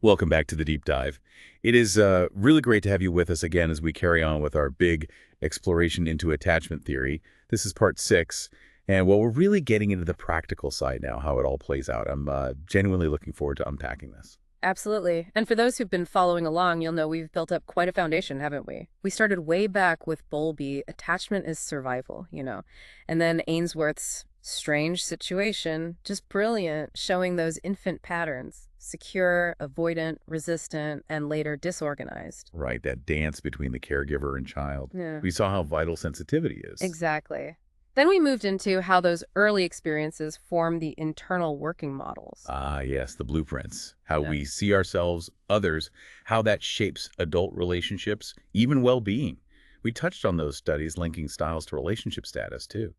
Welcome back to the deep dive. It is really great to have you with us again as we carry on with our big exploration into attachment theory. This is part 6, and well, we're really getting into the practical side now, how it all plays out. I'm genuinely looking forward to unpacking this. Absolutely. And for those who've been following along, you'll know we've built up quite a foundation, haven't we? We started way back with Bowlby, attachment is survival. And then Ainsworth's strange situation, just brilliant, showing those infant patterns, secure, avoidant, resistant, and later disorganized. Right, that dance between the caregiver and child. Yeah. We saw how vital sensitivity is. Exactly. Then we moved into how those early experiences form the internal working models. Ah, yes, the blueprints. How Yeah. we see ourselves, others, how that shapes adult relationships, even well-being. We touched on those studies linking styles to relationship status, too.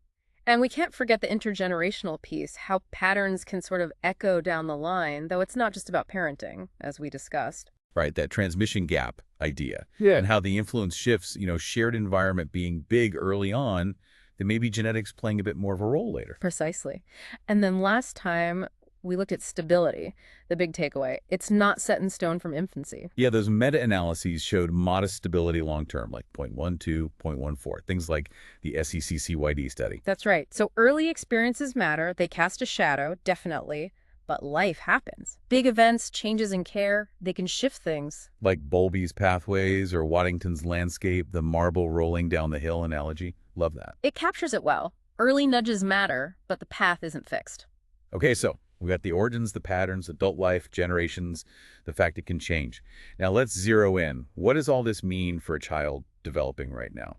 And we can't forget the intergenerational piece, how patterns can sort of echo down the line, though it's not just about parenting, as we discussed. Right, that transmission gap idea. Yeah. And how the influence shifts, shared environment being big early on, then maybe genetics playing a bit more of a role later. Precisely. And then last time, we looked at stability, the big takeaway. It's not set in stone from infancy. Yeah, those meta-analyses showed modest stability long-term, like 0.12, 0.14, things like the SECCYD study. That's right. So early experiences matter. They cast a shadow, definitely. But life happens. Big events, changes in care, they can shift things. Like Bowlby's pathways or Waddington's landscape, the marble rolling down the hill analogy. Love that. It captures it well. Early nudges matter, but the path isn't fixed. Okay, so we got the origins, the patterns, adult life, generations, the fact it can change. Now let's zero in. What does all this mean for a child developing right now?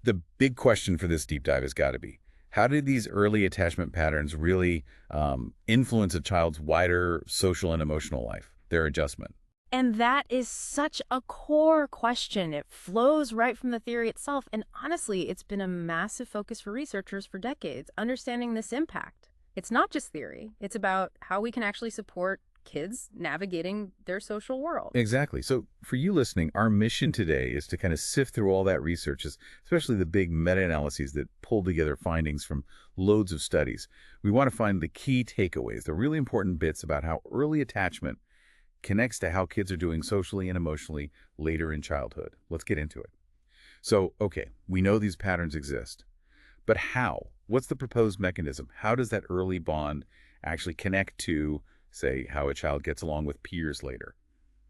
The big question for this deep dive has got to be, how do these early attachment patterns really influence a child's wider social and emotional life, their adjustment? And that is such a core question. It flows right from the theory itself. And honestly, it's been a massive focus for researchers for decades, understanding this impact. It's not just theory. It's about how we can actually support kids navigating their social world. Exactly. So for you listening, our mission today is to kind of sift through all that research, especially the big meta-analyses that pull together findings from loads of studies. We want to find the key takeaways, the really important bits about how early attachment connects to how kids are doing socially and emotionally later in childhood. Let's get into it. So, okay, we know these patterns exist, but how? What's the proposed mechanism? How does that early bond actually connect to, say, how a child gets along with peers later?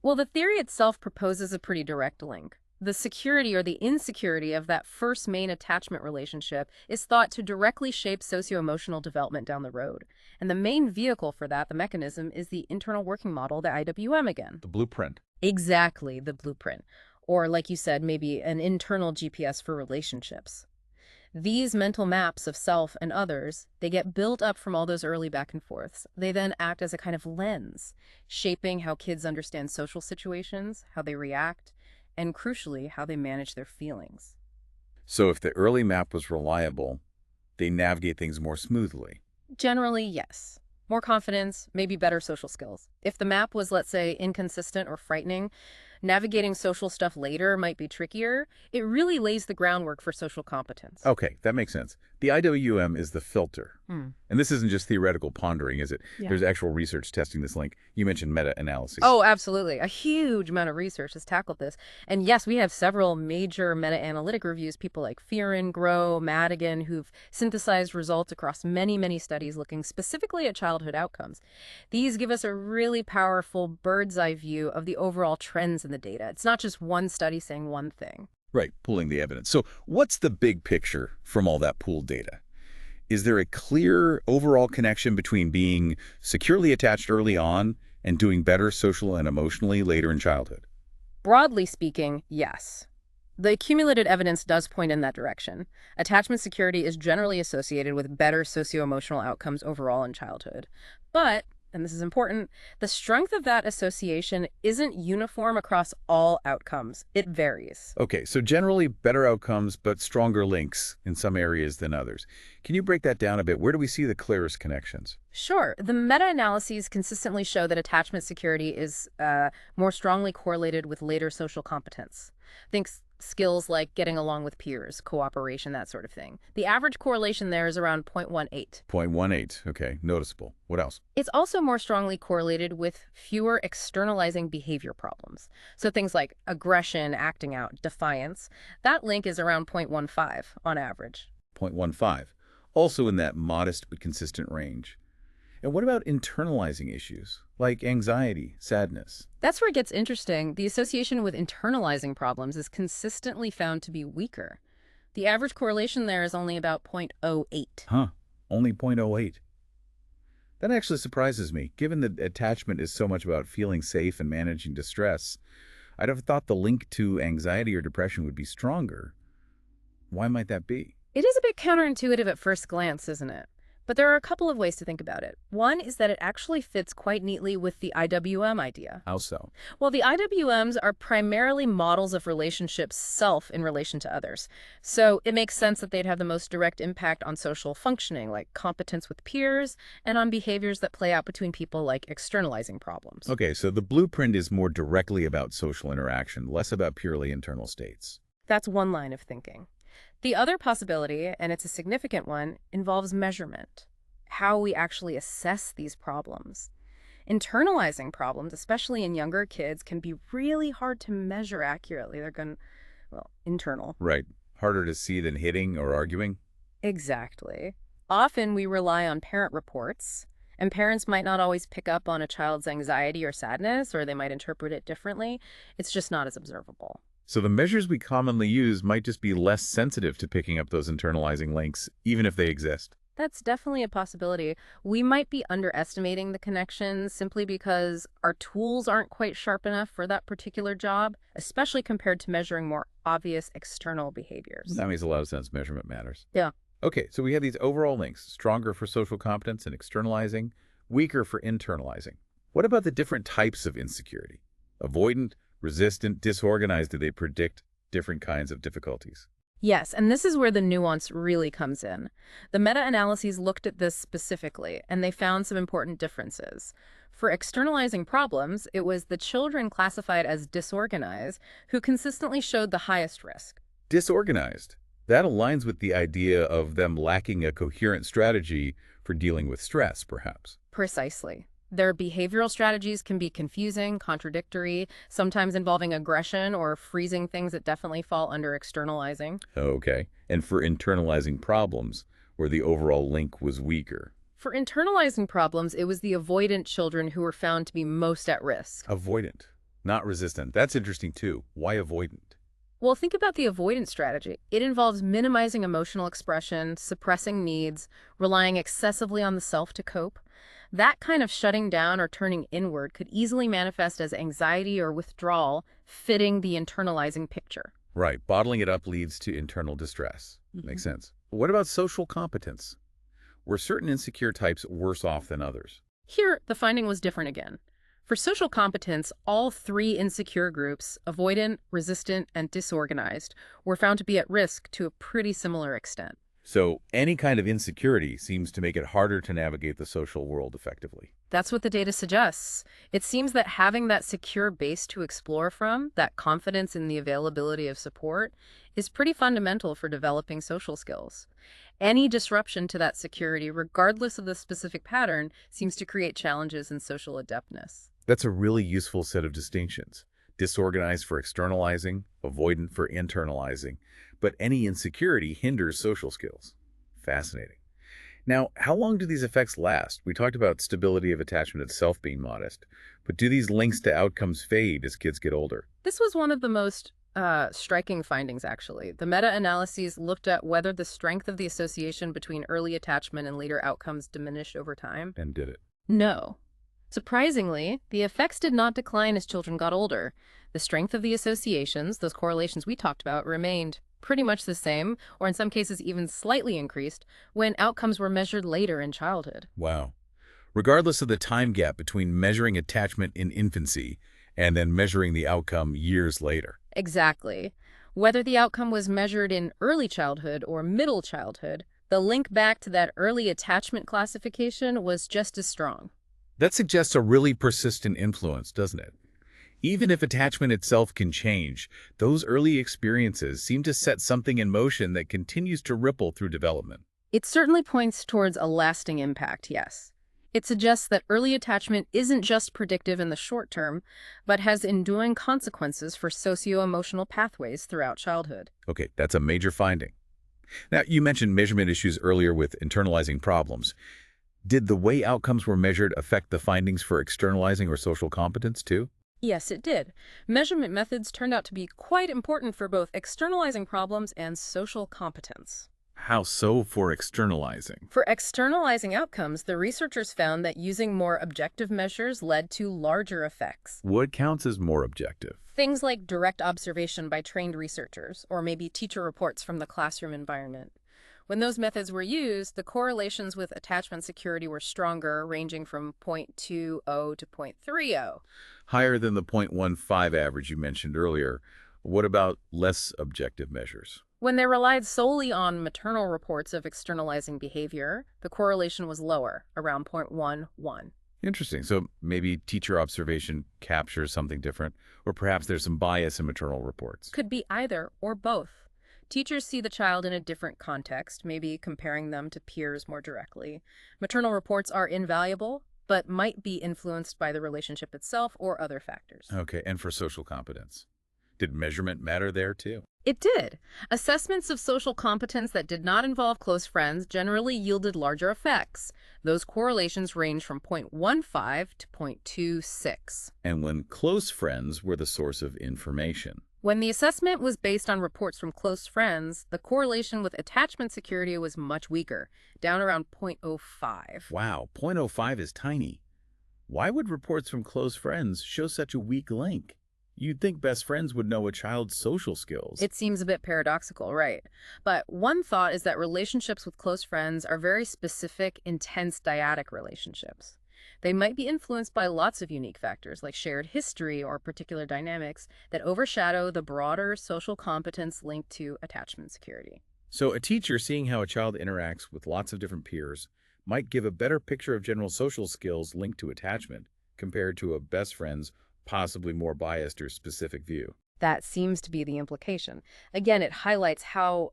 Well, the theory itself proposes a pretty direct link. The security or the insecurity of that first main attachment relationship is thought to directly shape socio-emotional development down the road. And the main vehicle for that, the mechanism, is the internal working model, the IWM again. The blueprint. Exactly, the blueprint. Or, like you said, maybe an internal GPS for relationships. These mental maps of self and others, they get built up from all those early back and forths. They then act as a kind of lens, shaping how kids understand social situations, how they react, and crucially, how they manage their feelings. So if the early map was reliable, they navigate things more smoothly. Generally, yes. More confidence, maybe better social skills. If the map was, let's say, inconsistent or frightening, navigating social stuff later might be trickier. It really lays the groundwork for social competence. Okay, that makes sense. The IWM is the filter. And this isn't just theoretical pondering, is it? Yeah. There's actual research testing this link. You mentioned meta-analysis. Oh, absolutely. A huge amount of research has tackled this. And yes, we have several major meta-analytic reviews, people like Fearon, Groh, Madigan, who've synthesized results across many, many studies looking specifically at childhood outcomes. These give us a really powerful bird's eye view of the overall trends in the data. It's not just one study saying one thing. Right, pulling the evidence. So what's the big picture from all that pooled data? Is there a clear overall connection between being securely attached early on and doing better social and emotionally later in childhood? Broadly speaking, yes. The accumulated evidence does point in that direction. Attachment security is generally associated with better socio-emotional outcomes overall in childhood. But, and this is important, the strength of that association isn't uniform across all outcomes. It varies. Okay, so generally better outcomes, but stronger links in some areas than others. Can you break that down a bit? Where do we see the clearest connections? Sure. The meta-analyses consistently show that attachment security is more strongly correlated with later social competence. Think skills like getting along with peers, cooperation, that sort of thing. The average correlation there is around 0.18. 0.18. Okay, noticeable. What else? It's also more strongly correlated with fewer externalizing behavior problems. So things like aggression, acting out, defiance, that link is around 0.15 on average. 0.15. Also in that modest but consistent range. And what about internalizing issues, like anxiety, sadness? That's where it gets interesting. The association with internalizing problems is consistently found to be weaker. The average correlation there is only about 0.08. Huh, only 0.08. That actually surprises me, given that attachment is so much about feeling safe and managing distress. I'd have thought the link to anxiety or depression would be stronger. Why might that be? It is a bit counterintuitive at first glance, isn't it? But there are a couple of ways to think about it. One is that it actually fits quite neatly with the IWM idea. How so? Well, the IWMs are primarily models of relationships self in relation to others. So it makes sense that they'd have the most direct impact on social functioning, like competence with peers, and on behaviors that play out between people, like externalizing problems. Okay, so the blueprint is more directly about social interaction, less about purely internal states. That's one line of thinking. The other possibility, and it's a significant one, involves measurement, how we actually assess these problems. Internalizing problems, especially in younger kids, can be really hard to measure accurately. Internal. Right. Harder to see than hitting or arguing? Exactly. Often we rely on parent reports, and parents might not always pick up on a child's anxiety or sadness, or they might interpret it differently. It's just not as observable. So the measures we commonly use might just be less sensitive to picking up those internalizing links, even if they exist. That's definitely a possibility. We might be underestimating the connections simply because our tools aren't quite sharp enough for that particular job, especially compared to measuring more obvious external behaviors. That makes a lot of sense. Measurement matters. Yeah. Okay, so we have these overall links, stronger for social competence and externalizing, weaker for internalizing. What about the different types of insecurity? Avoidant, resistant, disorganized, do they predict different kinds of difficulties? Yes, and this is where the nuance really comes in. The meta-analyses looked at this specifically, and they found some important differences. For externalizing problems, it was the children classified as disorganized who consistently showed the highest risk. Disorganized. That aligns with the idea of them lacking a coherent strategy for dealing with stress, perhaps. Precisely. Their behavioral strategies can be confusing, contradictory, sometimes involving aggression or freezing things that definitely fall under externalizing. Okay. And for internalizing problems, where the overall link was weaker. For internalizing problems, it was the avoidant children who were found to be most at risk. Avoidant, not resistant. That's interesting too. Why avoidant? Well, think about the avoidance strategy. It involves minimizing emotional expression, suppressing needs, relying excessively on the self to cope. That kind of shutting down or turning inward could easily manifest as anxiety or withdrawal, fitting the internalizing picture. Right. Bottling it up leads to internal distress. Makes sense. What about social competence? Were certain insecure types worse off than others? Here, the finding was different again. For social competence, all three insecure groups, avoidant, resistant, and disorganized, were found to be at risk to a pretty similar extent. So any kind of insecurity seems to make it harder to navigate the social world effectively. That's what the data suggests. It seems that having that secure base to explore from, that confidence in the availability of support, is pretty fundamental for developing social skills. Any disruption to that security, regardless of the specific pattern, seems to create challenges in social adeptness. That's a really useful set of distinctions. Disorganized for externalizing, avoidant for internalizing, but any insecurity hinders social skills. Fascinating. Now, how long do these effects last? We talked about stability of attachment itself being modest, but do these links to outcomes fade as kids get older? This was one of the most striking findings, actually. The meta-analyses looked at whether the strength of the association between early attachment and later outcomes diminished over time. And did it? No. Surprisingly, the effects did not decline as children got older. The strength of the associations, those correlations we talked about, remained pretty much the same, or in some cases even slightly increased, when outcomes were measured later in childhood. Wow. Regardless of the time gap between measuring attachment in infancy and then measuring the outcome years later. Exactly. Whether the outcome was measured in early childhood or middle childhood, the link back to that early attachment classification was just as strong. That suggests a really persistent influence, doesn't it? Even if attachment itself can change, those early experiences seem to set something in motion that continues to ripple through development. It certainly points towards a lasting impact, yes. It suggests that early attachment isn't just predictive in the short term, but has enduring consequences for socio-emotional pathways throughout childhood. Okay, that's a major finding. Now, you mentioned measurement issues earlier with internalizing problems. Did the way outcomes were measured affect the findings for externalizing or social competence too? Yes, it did. Measurement methods turned out to be quite important for both externalizing problems and social competence. How so for externalizing? For externalizing outcomes, the researchers found that using more objective measures led to larger effects. What counts as more objective? Things like direct observation by trained researchers, or maybe teacher reports from the classroom environment. When those methods were used, the correlations with attachment security were stronger, ranging from 0.20 to 0.30. Higher than the 0.15 average you mentioned earlier. What about less objective measures? When they relied solely on maternal reports of externalizing behavior, the correlation was lower, around 0.11. Interesting. So maybe teacher observation captures something different, or perhaps there's some bias in maternal reports. Could be either or both. Teachers see the child in a different context, maybe comparing them to peers more directly. Maternal reports are invaluable, but might be influenced by the relationship itself or other factors. Okay, and for social competence? Did measurement matter there too? It did. Assessments of social competence that did not involve close friends generally yielded larger effects. Those correlations range from 0.15 to 0.26. And when close friends were the source of information? When the assessment was based on reports from close friends, the correlation with attachment security was much weaker, down around 0.05. Wow, zero point zero 0.05 is tiny. Why would reports from close friends show such a weak link? You'd think best friends would know a child's social skills. It seems a bit paradoxical, right? But one thought is that relationships with close friends are very specific, intense, dyadic relationships. They might be influenced by lots of unique factors like shared history or particular dynamics that overshadow the broader social competence linked to attachment security. So a teacher seeing how a child interacts with lots of different peers might give a better picture of general social skills linked to attachment compared to a best friend's possibly more biased or specific view. That seems to be the implication. Again, it highlights how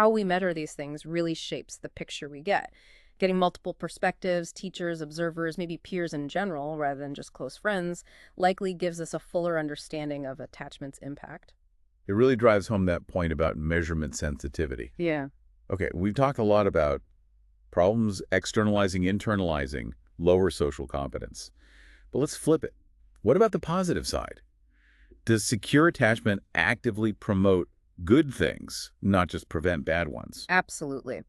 we measure these things really shapes the picture we get. Getting multiple perspectives, teachers, observers, maybe peers in general, rather than just close friends, likely gives us a fuller understanding of attachment's impact. It really drives home that point about measurement sensitivity. Yeah. Okay, we've talked a lot about problems externalizing, internalizing, lower social competence. But let's flip it. What about the positive side? Does secure attachment actively promote good things, not just prevent bad ones? Absolutely.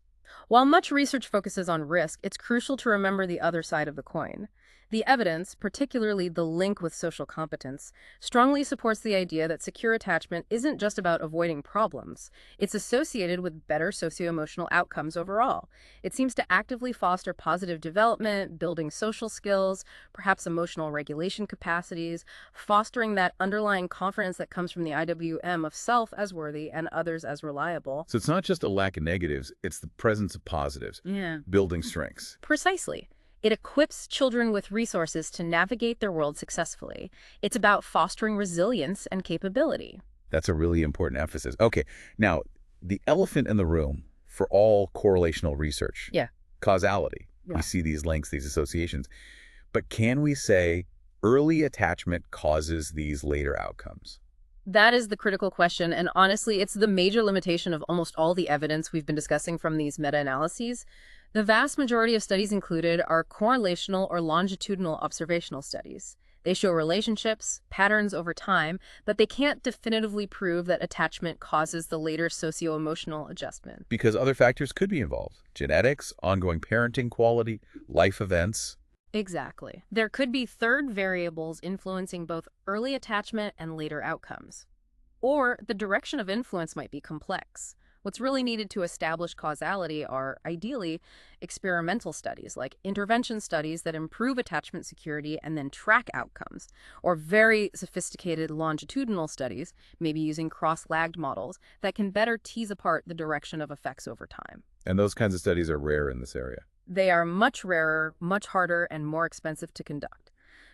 While much research focuses on risk, it's crucial to remember the other side of the coin. The evidence, particularly the link with social competence, strongly supports the idea that secure attachment isn't just about avoiding problems. It's associated with better socio-emotional outcomes overall. It seems to actively foster positive development, building social skills, perhaps emotional regulation capacities, fostering that underlying confidence that comes from the IWM of self as worthy and others as reliable. So it's not just a lack of negatives, it's the presence of positives, Yeah. building strengths. Precisely. It equips children with resources to navigate their world successfully. It's about fostering resilience and capability. That's a really important emphasis. Okay, now, the elephant in the room for all correlational research. Yeah. Causality. Yeah. We see these links, these associations. But can we say early attachment causes these later outcomes? That is the critical question, and honestly, it's the major limitation of almost all the evidence we've been discussing from these meta-analyses. The vast majority of studies included are correlational or longitudinal observational studies. They show relationships, patterns over time, but they can't definitively prove that attachment causes the later socio-emotional adjustment. Because other factors could be involved. Genetics, ongoing parenting quality, life events. Exactly. There could be third variables influencing both early attachment and later outcomes. Or the direction of influence might be complex. What's really needed to establish causality are, ideally, experimental studies, like intervention studies that improve attachment security and then track outcomes, or very sophisticated longitudinal studies, maybe using cross-lagged models, that can better tease apart the direction of effects over time. And those kinds of studies are rare in this area. They are much rarer, much harder, and more expensive to conduct.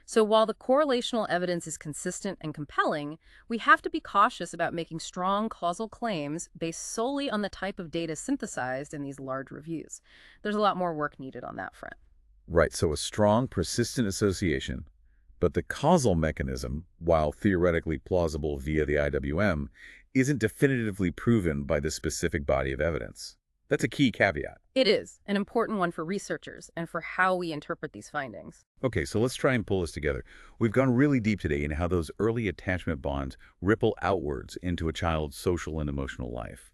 So while the correlational evidence is consistent and compelling, we have to be cautious about making strong causal claims based solely on the type of data synthesized in these large reviews. There's a lot more work needed on that front. Right, so a strong, persistent association, but the causal mechanism, while theoretically plausible via the IWM, isn't definitively proven by the specific body of evidence. That's a key caveat. It is an important one for researchers and for how we interpret these findings. Okay, so let's try and pull this together. We've gone really deep today in how those early attachment bonds ripple outwards into a child's social and emotional life.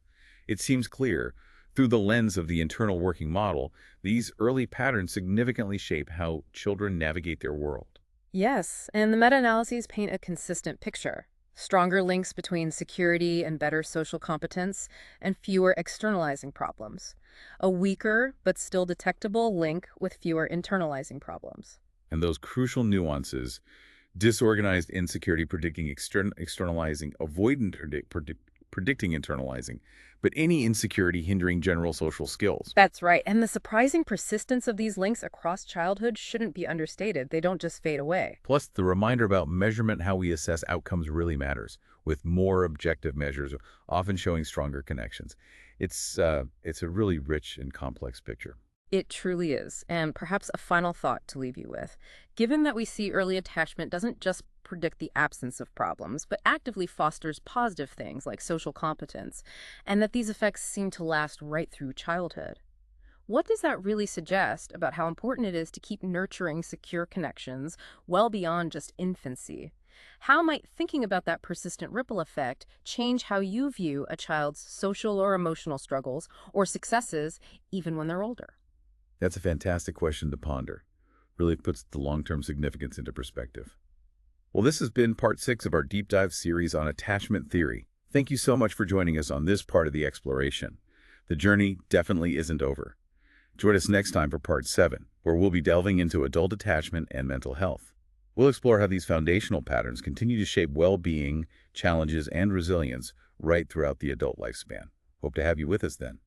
It seems clear, through the lens of the internal working model, these early patterns significantly shape how children navigate their world. Yes, and the meta-analyses paint a consistent picture. Stronger links between security and better social competence, and fewer externalizing problems. A weaker, but still detectable link with fewer internalizing problems. And those crucial nuances, disorganized insecurity predicting externalizing, avoidant predicting internalizing, but any insecurity hindering general social skills. That's right, and the surprising persistence of these links across childhood shouldn't be understated. They don't just fade away. Plus, the reminder about measurement, how we assess outcomes really matters, with more objective measures often showing stronger connections. It's a really rich and complex picture. It truly is. And perhaps a final thought to leave you with. Given that we see early attachment doesn't just predict the absence of problems, but actively fosters positive things like social competence, and that these effects seem to last right through childhood. What does that really suggest about how important it is to keep nurturing secure connections well beyond just infancy? How might thinking about that persistent ripple effect change how you view a child's social or emotional struggles or successes even when they're older? That's a fantastic question to ponder. Really puts the long-term significance into perspective. Well, this has been part 6 of our deep dive series on attachment theory. Thank you so much for joining us on this part of the exploration. The journey definitely isn't over. Join us next time for part 7, where we'll be delving into adult attachment and mental health. We'll explore how these foundational patterns continue to shape well-being, challenges, and resilience right throughout the adult lifespan. Hope to have you with us then.